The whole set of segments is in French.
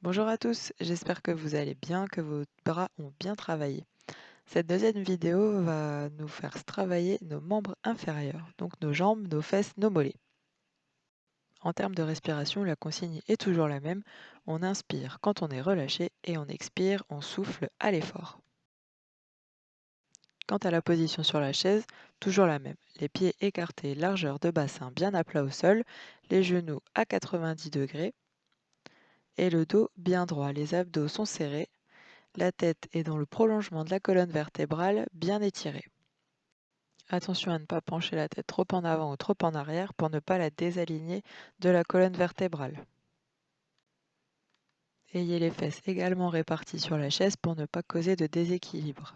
Bonjour à tous, j'espère que vous allez bien, que vos bras ont bien travaillé. Cette deuxième vidéo va nous faire travailler nos membres inférieurs, donc nos jambes, nos fesses, nos mollets. En termes de respiration, la consigne est toujours la même. On inspire quand on est relâché et on expire, on souffle à l'effort. Quant à la position sur la chaise, toujours la même. Les pieds écartés, largeur de bassin bien à plat au sol, les genoux à 90 degrés et le dos bien droit. Les abdos sont serrés. La tête est dans le prolongement de la colonne vertébrale, bien étirée. Attention à ne pas pencher la tête trop en avant ou trop en arrière pour ne pas la désaligner de la colonne vertébrale. Ayez les fesses également réparties sur la chaise pour ne pas causer de déséquilibre.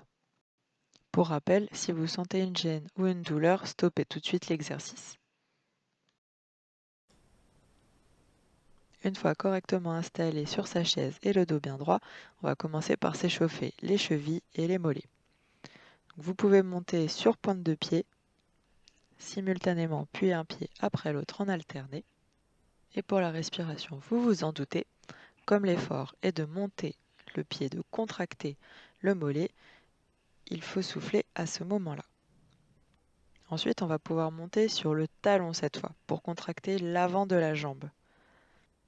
Pour rappel, si vous sentez une gêne ou une douleur, stoppez tout de suite l'exercice. Une fois correctement installé sur sa chaise et le dos bien droit, on va commencer par s'échauffer les chevilles et les mollets. Vous pouvez monter sur pointe de pied simultanément, puis un pied après l'autre en alterné. Et pour la respiration, vous vous en doutez, comme l'effort est de monter le pied, de contracter le mollet, il faut souffler à ce moment-là. Ensuite, on va pouvoir monter sur le talon cette fois, pour contracter l'avant de la jambe.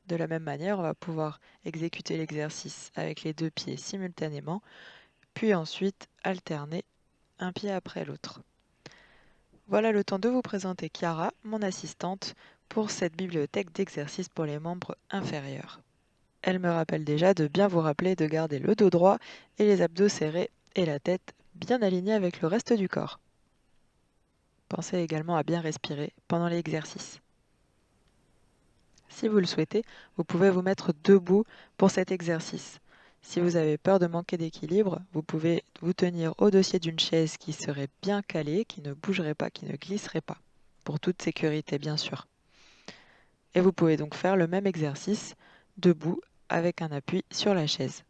De la même manière, on va pouvoir exécuter l'exercice avec les deux pieds simultanément, puis ensuite alterner un pied après l'autre. Voilà le temps de vous présenter Chiara, mon assistante, pour cette bibliothèque d'exercices pour les membres inférieurs. Elle me rappelle déjà de bien vous rappeler de garder le dos droit et les abdos serrés et la tête bien alignée avec le reste du corps. Pensez également à bien respirer pendant l'exercice. Si vous le souhaitez, vous pouvez vous mettre debout pour cet exercice. Si vous avez peur de manquer d'équilibre, vous pouvez vous tenir au dossier d'une chaise qui serait bien calée, qui ne bougerait pas, qui ne glisserait pas, pour toute sécurité bien sûr. Et vous pouvez donc faire le même exercice debout avec un appui sur la chaise.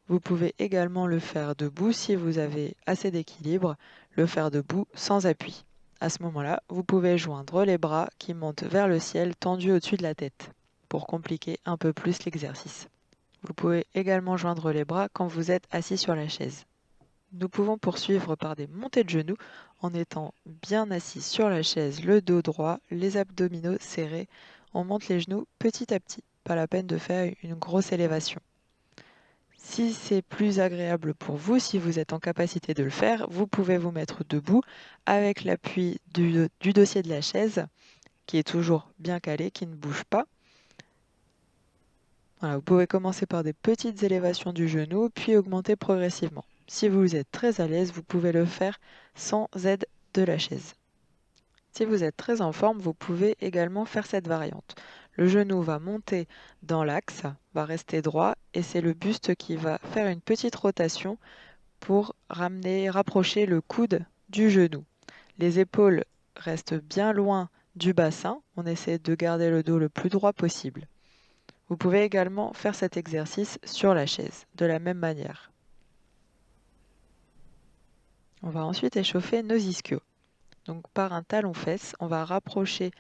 Vous pouvez également le faire debout si vous avez assez d'équilibre, le faire debout sans appui. À ce moment-là, vous pouvez joindre les bras qui montent vers le ciel tendus au-dessus de la tête pour compliquer un peu plus l'exercice. Vous pouvez également joindre les bras quand vous êtes assis sur la chaise. Nous pouvons poursuivre par des montées de genoux en étant bien assis sur la chaise, le dos droit, les abdominaux serrés. On monte les genoux petit à petit, pas la peine de faire une grosse élévation. Si c'est plus agréable pour vous, si vous êtes en capacité de le faire, vous pouvez vous mettre debout avec l'appui du dossier de la chaise qui est toujours bien calé, qui ne bouge pas. Voilà, vous pouvez commencer par des petites élévations du genou, puis augmenter progressivement. Si vous êtes très à l'aise, vous pouvez le faire sans aide de la chaise. Si vous êtes très en forme, vous pouvez également faire cette variante. Le genou va monter dans l'axe, va rester droit, et c'est le buste qui va faire une petite rotation pour rapprocher le coude du genou. Les épaules restent bien loin du bassin. On essaie de garder le dos le plus droit possible. Vous pouvez également faire cet exercice sur la chaise, de la même manière. On va ensuite échauffer nos ischios. Donc par un talon-fesse, on va rapprocher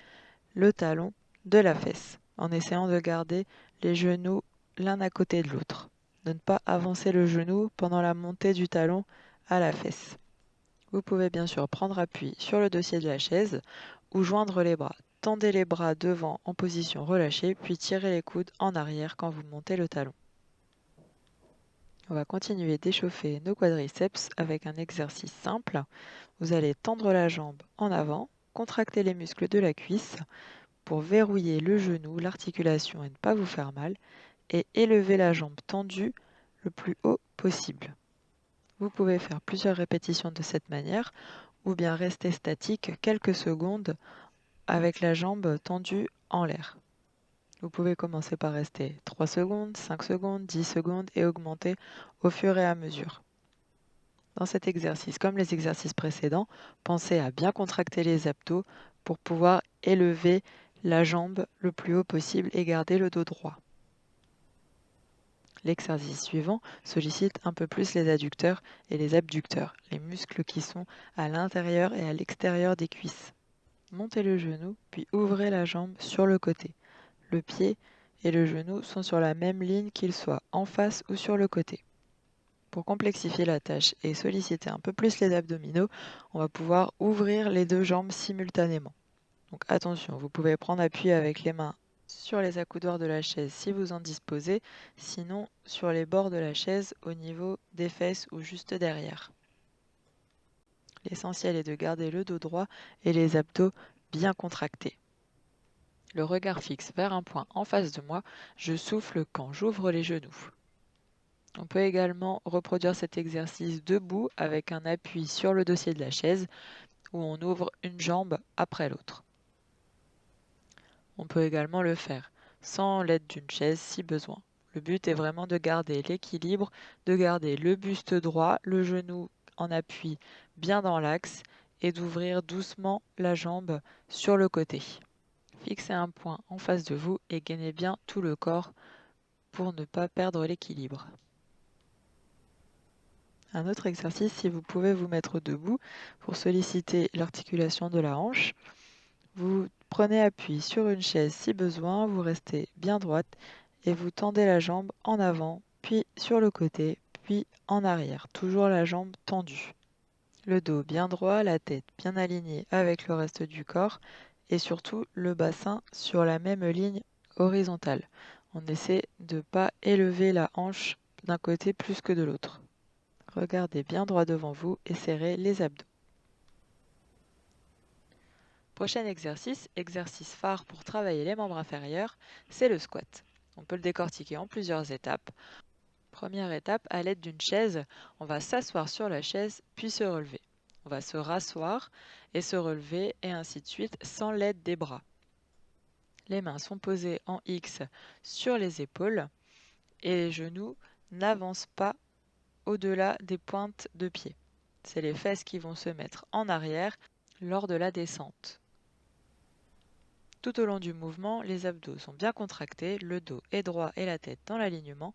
le talon de la fesse en essayant de garder les genoux l'un à côté de l'autre. De ne pas avancer le genou pendant la montée du talon à la fesse. Vous pouvez bien sûr prendre appui sur le dossier de la chaise ou joindre les bras. Tendez les bras devant en position relâchée, puis tirez les coudes en arrière quand vous montez le talon. On va continuer d'échauffer nos quadriceps avec un exercice simple. Vous allez tendre la jambe en avant, contracter les muscles de la cuisse pour verrouiller le genou, l'articulation et ne pas vous faire mal, et élever la jambe tendue le plus haut possible. Vous pouvez faire plusieurs répétitions de cette manière ou bien rester statique quelques secondes avec la jambe tendue en l'air. Vous pouvez commencer par rester 3 secondes, 5 secondes, 10 secondes et augmenter au fur et à mesure. Dans cet exercice, comme les exercices précédents, pensez à bien contracter les abdos pour pouvoir élever la jambe le plus haut possible et garder le dos droit. L'exercice suivant sollicite un peu plus les adducteurs et les abducteurs, les muscles qui sont à l'intérieur et à l'extérieur des cuisses. Montez le genou, puis ouvrez la jambe sur le côté. Le pied et le genou sont sur la même ligne qu'ils soient en face ou sur le côté. Pour complexifier la tâche et solliciter un peu plus les abdominaux, on va pouvoir ouvrir les deux jambes simultanément. Donc attention, vous pouvez prendre appui avec les mains sur les accoudoirs de la chaise si vous en disposez, sinon sur les bords de la chaise au niveau des fesses ou juste derrière. L'essentiel est de garder le dos droit et les abdos bien contractés. Le regard fixe vers un point en face de moi, je souffle quand j'ouvre les genoux. On peut également reproduire cet exercice debout avec un appui sur le dossier de la chaise où on ouvre une jambe après l'autre. On peut également le faire sans l'aide d'une chaise si besoin. Le but est vraiment de garder l'équilibre, de garder le buste droit, le genou en appui bien dans l'axe et d'ouvrir doucement la jambe sur le côté. Fixez un point en face de vous et gainez bien tout le corps pour ne pas perdre l'équilibre. Un autre exercice, si vous pouvez vous mettre debout pour solliciter l'articulation de la hanche. Vous prenez appui sur une chaise si besoin, vous restez bien droite et vous tendez la jambe en avant, puis sur le côté, puis en arrière, toujours la jambe tendue. Le dos bien droit, la tête bien alignée avec le reste du corps et surtout le bassin sur la même ligne horizontale. On essaie de ne pas élever la hanche d'un côté plus que de l'autre. Regardez bien droit devant vous et serrez les abdos. Prochain exercice, exercice phare pour travailler les membres inférieurs, c'est le squat. On peut le décortiquer en plusieurs étapes. Première étape, à l'aide d'une chaise, on va s'asseoir sur la chaise puis se relever. On va se rasseoir et se relever et ainsi de suite sans l'aide des bras. Les mains sont posées en X sur les épaules et les genoux n'avancent pas au-delà des pointes de pied. C'est les fesses qui vont se mettre en arrière lors de la descente. Tout au long du mouvement, les abdos sont bien contractés, le dos est droit et la tête dans l'alignement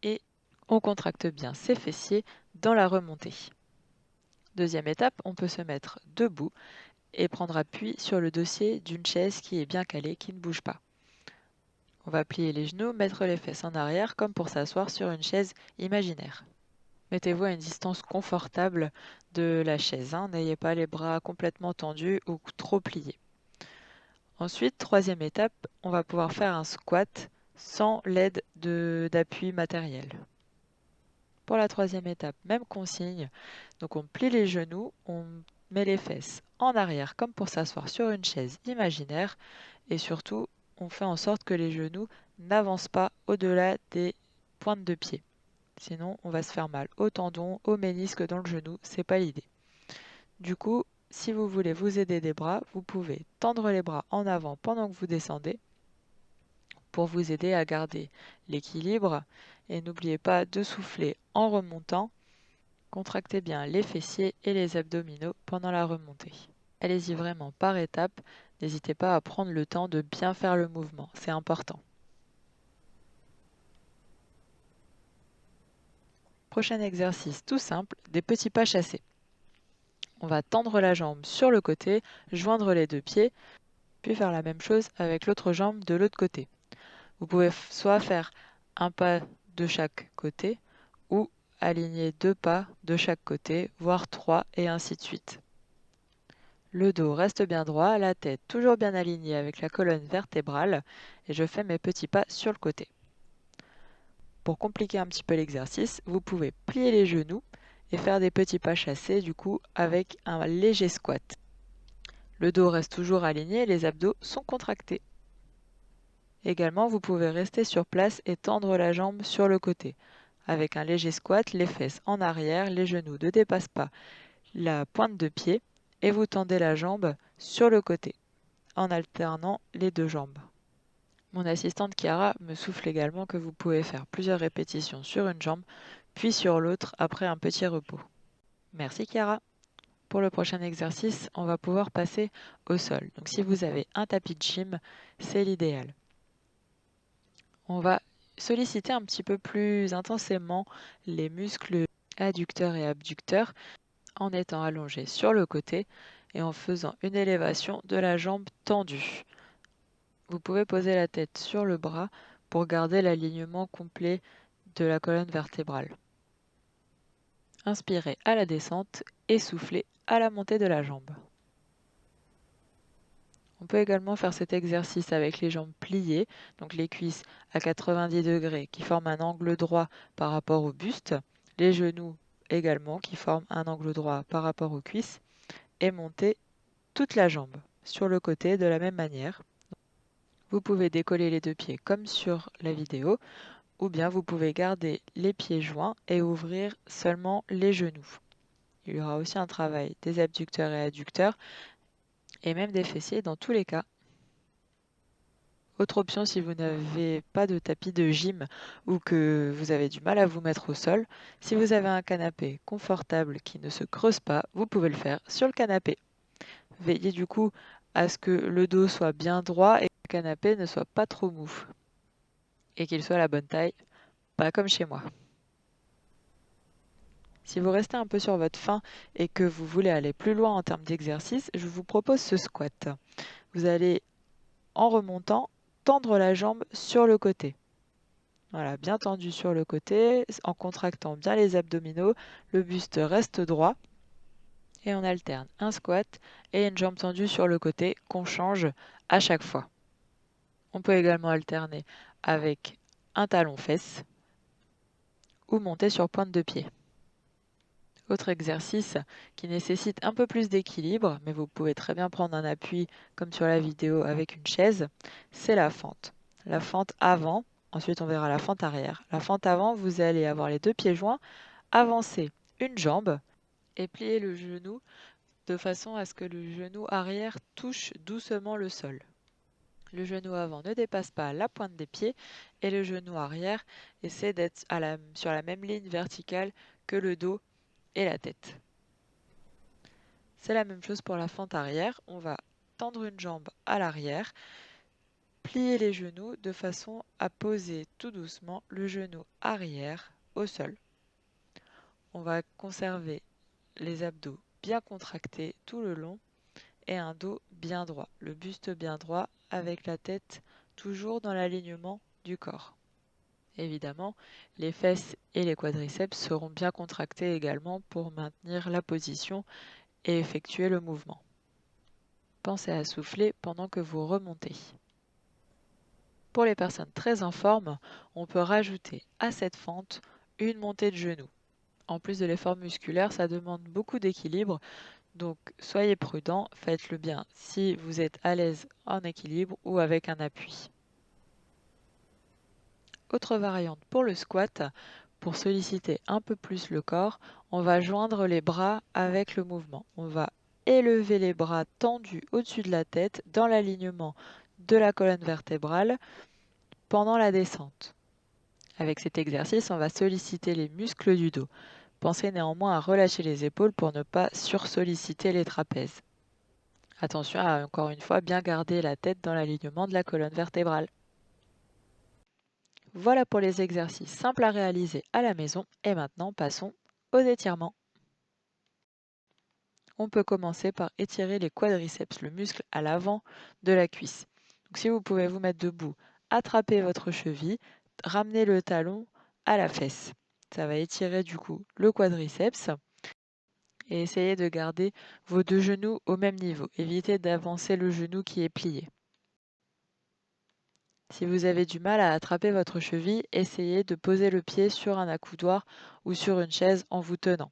et on contracte bien ses fessiers dans la remontée. Deuxième étape, on peut se mettre debout et prendre appui sur le dossier d'une chaise qui est bien calée, qui ne bouge pas. On va plier les genoux, mettre les fesses en arrière comme pour s'asseoir sur une chaise imaginaire. Mettez-vous à une distance confortable de la chaise, n'ayez pas les bras complètement tendus ou trop pliés. Ensuite, troisième étape, on va pouvoir faire un squat sans l'aide d'appui matériel. Pour la troisième étape, même consigne. Donc on plie les genoux, on met les fesses en arrière comme pour s'asseoir sur une chaise imaginaire et surtout on fait en sorte que les genoux n'avancent pas au-delà des pointes de pied. Sinon on va se faire mal au tendon, au ménisque dans le genou, c'est pas l'idée. Du coup, si vous voulez vous aider des bras, vous pouvez tendre les bras en avant pendant que vous descendez pour vous aider à garder l'équilibre et n'oubliez pas de souffler en remontant. Contractez bien les fessiers et les abdominaux pendant la remontée. Allez-y vraiment par étapes, n'hésitez pas à prendre le temps de bien faire le mouvement, c'est important. Prochain exercice tout simple, des petits pas chassés. On va tendre la jambe sur le côté, joindre les deux pieds, puis faire la même chose avec l'autre jambe de l'autre côté. Vous pouvez soit faire un pas de chaque côté ou aligner 2 pas de chaque côté, voire 3 et ainsi de suite. Le dos reste bien droit, la tête toujours bien alignée avec la colonne vertébrale et je fais mes petits pas sur le côté. Pour compliquer un petit peu l'exercice, vous pouvez plier les genoux et faire des petits pas chassés du coup avec un léger squat. Le dos reste toujours aligné, les abdos sont contractés. Également, vous pouvez rester sur place et tendre la jambe sur le côté. Avec un léger squat, les fesses en arrière, les genoux ne dépassent pas la pointe de pied et vous tendez la jambe sur le côté en alternant les deux jambes. Mon assistante Chiara me souffle également que vous pouvez faire plusieurs répétitions sur une jambe puis sur l'autre après un petit repos. Merci Chiara. Pour le prochain exercice, on va pouvoir passer au sol. Donc si vous avez un tapis de gym, c'est l'idéal. On va solliciter un petit peu plus intensément les muscles adducteurs et abducteurs en étant allongé sur le côté et en faisant une élévation de la jambe tendue. Vous pouvez poser la tête sur le bras pour garder l'alignement complet de la colonne vertébrale. Inspirez à la descente et soufflez à la montée de la jambe. On peut également faire cet exercice avec les jambes pliées, donc les cuisses à 90 degrés qui forment un angle droit par rapport au buste, les genoux également qui forment un angle droit par rapport aux cuisses, et monter toute la jambe sur le côté de la même manière. Vous pouvez décoller les deux pieds comme sur la vidéo, ou bien vous pouvez garder les pieds joints et ouvrir seulement les genoux. Il y aura aussi un travail des abducteurs et adducteurs, et même des fessiers dans tous les cas. Autre option, si vous n'avez pas de tapis de gym ou que vous avez du mal à vous mettre au sol, si vous avez un canapé confortable qui ne se creuse pas, vous pouvez le faire sur le canapé. Veillez du coup à ce que le dos soit bien droit et que le canapé ne soit pas trop mou et qu'il soit à la bonne taille, pas comme chez moi. Si vous restez un peu sur votre faim et que vous voulez aller plus loin en termes d'exercice, je vous propose ce squat. Vous allez, en remontant, tendre la jambe sur le côté. Voilà, bien tendu sur le côté, en contractant bien les abdominaux, le buste reste droit et on alterne un squat et une jambe tendue sur le côté qu'on change à chaque fois. On peut également alterner avec un talon-fesse ou monter sur pointe de pied. Autre exercice qui nécessite un peu plus d'équilibre, mais vous pouvez très bien prendre un appui comme sur la vidéo avec une chaise, c'est la fente. La fente avant, ensuite on verra la fente arrière. La fente avant, vous allez avoir les deux pieds joints, avancer une jambe et plier le genou de façon à ce que le genou arrière touche doucement le sol. Le genou avant ne dépasse pas la pointe des pieds et le genou arrière essaie d'être sur la même ligne verticale que le dos et la tête. C'est la même chose pour la fente arrière. On va tendre une jambe à l'arrière, plier les genoux de façon à poser tout doucement le genou arrière au sol. On va conserver les abdos bien contractés tout le long et un dos bien droit, le buste bien droit avec la tête toujours dans l'alignement du corps. Évidemment, les fesses et les quadriceps seront bien contractés également pour maintenir la position et effectuer le mouvement. Pensez à souffler pendant que vous remontez. Pour les personnes très en forme, on peut rajouter à cette fente une montée de genoux. En plus de l'effort musculaire, ça demande beaucoup d'équilibre, donc soyez prudent, faites-le bien si vous êtes à l'aise en équilibre ou avec un appui. Autre variante pour le squat, pour solliciter un peu plus le corps, on va joindre les bras avec le mouvement. On va élever les bras tendus au-dessus de la tête dans l'alignement de la colonne vertébrale pendant la descente. Avec cet exercice, on va solliciter les muscles du dos. Pensez néanmoins à relâcher les épaules pour ne pas sursolliciter les trapèzes. Attention à, encore une fois, bien garder la tête dans l'alignement de la colonne vertébrale. Voilà pour les exercices simples à réaliser à la maison et maintenant passons aux étirements. On peut commencer par étirer les quadriceps, le muscle à l'avant de la cuisse. Donc, si vous pouvez vous mettre debout, attrapez votre cheville, ramenez le talon à la fesse. Ça va étirer du coup le quadriceps et essayez de garder vos deux genoux au même niveau. Évitez d'avancer le genou qui est plié. Si vous avez du mal à attraper votre cheville, essayez de poser le pied sur un accoudoir ou sur une chaise en vous tenant.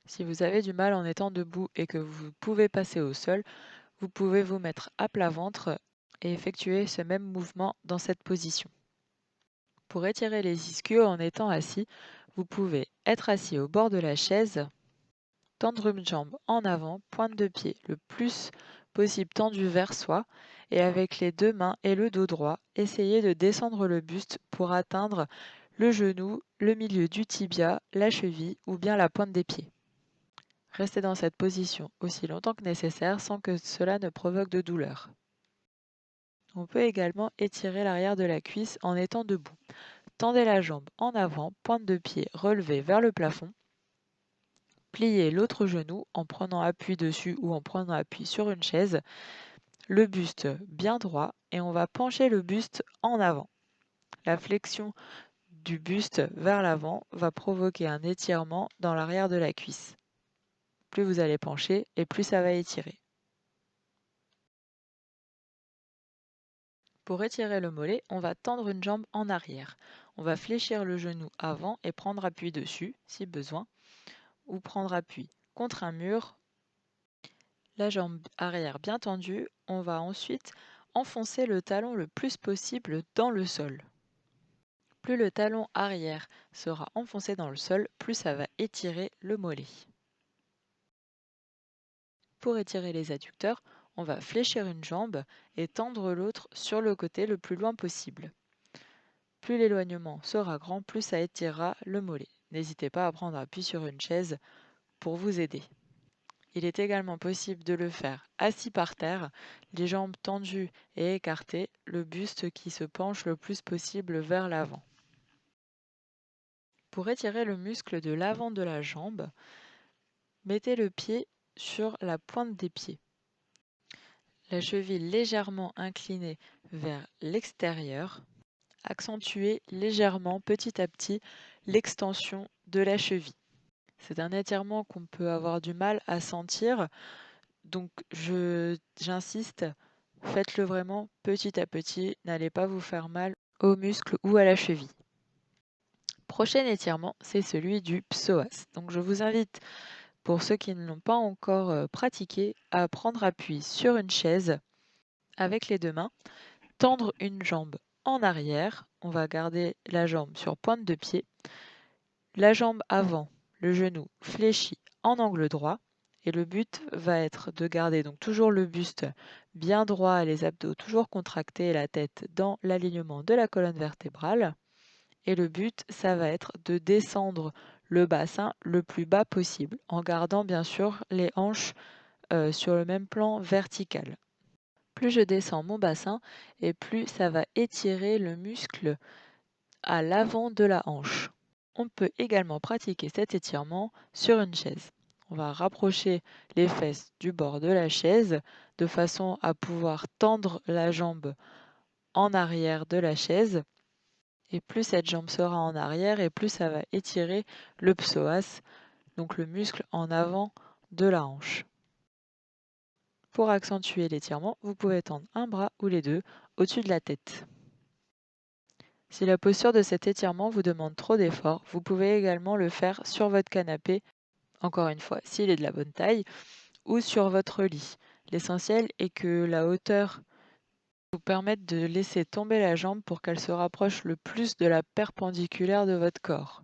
Si vous avez du mal en étant debout et que vous pouvez passer au sol, vous pouvez vous mettre à plat ventre et effectuer ce même mouvement dans cette position. Pour étirer les ischios en étant assis, vous pouvez être assis au bord de la chaise, tendre une jambe en avant, pointe de pied le plus possible tendue vers soi et avec les deux mains et le dos droit, essayez de descendre le buste pour atteindre le genou, le milieu du tibia, la cheville ou bien la pointe des pieds. Restez dans cette position aussi longtemps que nécessaire sans que cela ne provoque de douleur. On peut également étirer l'arrière de la cuisse en étant debout. Tendez la jambe en avant, pointe de pied relevée vers le plafond. Pliez l'autre genou en prenant appui dessus ou en prenant appui sur une chaise. le buste bien droit et on va pencher le buste en avant. La flexion du buste vers l'avant va provoquer un étirement dans l'arrière de la cuisse. Plus vous allez pencher et plus ça va étirer. Pour étirer le mollet, on va tendre une jambe en arrière. On va fléchir le genou avant et prendre appui dessus, si besoin, ou prendre appui contre un mur. La jambe arrière bien tendue, on va ensuite enfoncer le talon le plus possible dans le sol. Plus le talon arrière sera enfoncé dans le sol, plus ça va étirer le mollet. Pour étirer les adducteurs, on va fléchir une jambe et tendre l'autre sur le côté le plus loin possible. Plus l'éloignement sera grand, plus ça étirera le mollet. N'hésitez pas à prendre appui sur une chaise pour vous aider. Il est également possible de le faire assis par terre, les jambes tendues et écartées, le buste qui se penche le plus possible vers l'avant. Pour étirer le muscle de l'avant de la jambe, mettez le pied sur la pointe des pieds. La cheville légèrement inclinée vers l'extérieur. Accentuez légèrement petit à petit l'extension de la cheville. C'est un étirement qu'on peut avoir du mal à sentir, donc j'insiste, faites-le vraiment petit à petit, n'allez pas vous faire mal aux muscles ou à la cheville. Prochain étirement, c'est celui du psoas. Donc je vous invite, pour ceux qui ne l'ont pas encore pratiqué, à prendre appui sur une chaise avec les deux mains, tendre une jambe en arrière, on va garder la jambe sur pointe de pied, la jambe avant, le genou fléchi en angle droit, et le but va être de garder donc toujours le buste bien droit, les abdos toujours contractés et la tête dans l'alignement de la colonne vertébrale. Et le but, ça va être de descendre le bassin le plus bas possible, en gardant bien sûr les hanches sur le même plan vertical. Plus je descends mon bassin, et plus ça va étirer le muscle à l'avant de la hanche. On peut également pratiquer cet étirement sur une chaise. On va rapprocher les fesses du bord de la chaise de façon à pouvoir tendre la jambe en arrière de la chaise. Et plus cette jambe sera en arrière et plus ça va étirer le psoas, donc le muscle en avant de la hanche. Pour accentuer l'étirement, vous pouvez tendre un bras ou les deux au-dessus de la tête. Si la posture de cet étirement vous demande trop d'effort, vous pouvez également le faire sur votre canapé, encore une fois, s'il est de la bonne taille, ou sur votre lit. L'essentiel est que la hauteur vous permette de laisser tomber la jambe pour qu'elle se rapproche le plus de la perpendiculaire de votre corps.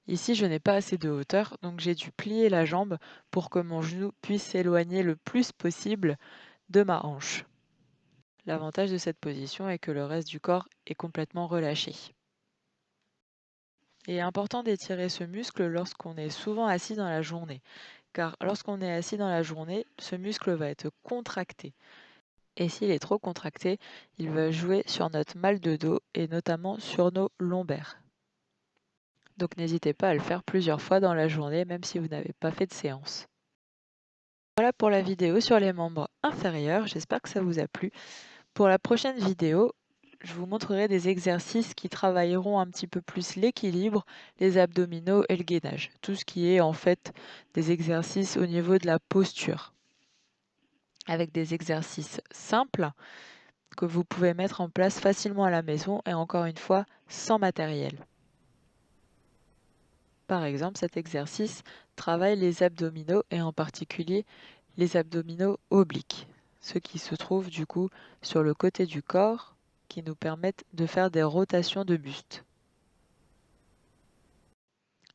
Ici, je n'ai pas assez de hauteur, donc j'ai dû plier la jambe pour que mon genou puisse s'éloigner le plus possible de ma hanche. L'avantage de cette position est que le reste du corps est complètement relâché. Il est important d'étirer ce muscle lorsqu'on est souvent assis dans la journée, car lorsqu'on est assis dans la journée, ce muscle va être contracté. Et s'il est trop contracté, il va jouer sur notre mal de dos et notamment sur nos lombaires. Donc n'hésitez pas à le faire plusieurs fois dans la journée, même si vous n'avez pas fait de séance. Voilà pour la vidéo sur les membres inférieurs, j'espère que ça vous a plu. Pour la prochaine vidéo, je vous montrerai des exercices qui travailleront un petit peu plus l'équilibre, les abdominaux et le gainage. Tout ce qui est en fait des exercices au niveau de la posture. Avec des exercices simples que vous pouvez mettre en place facilement à la maison et encore une fois sans matériel. Par exemple, cet exercice travaille les abdominaux et en particulier les abdominaux obliques, ceux qui se trouvent du coup sur le côté du corps qui nous permettent de faire des rotations de buste.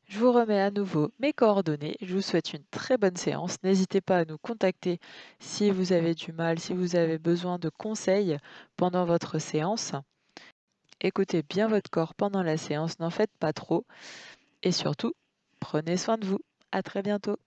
Je vous remets à nouveau mes coordonnées, je vous souhaite une très bonne séance. N'hésitez pas à nous contacter si vous avez du mal, si vous avez besoin de conseils pendant votre séance. Écoutez bien votre corps pendant la séance, n'en faites pas trop et surtout, prenez soin de vous. À très bientôt.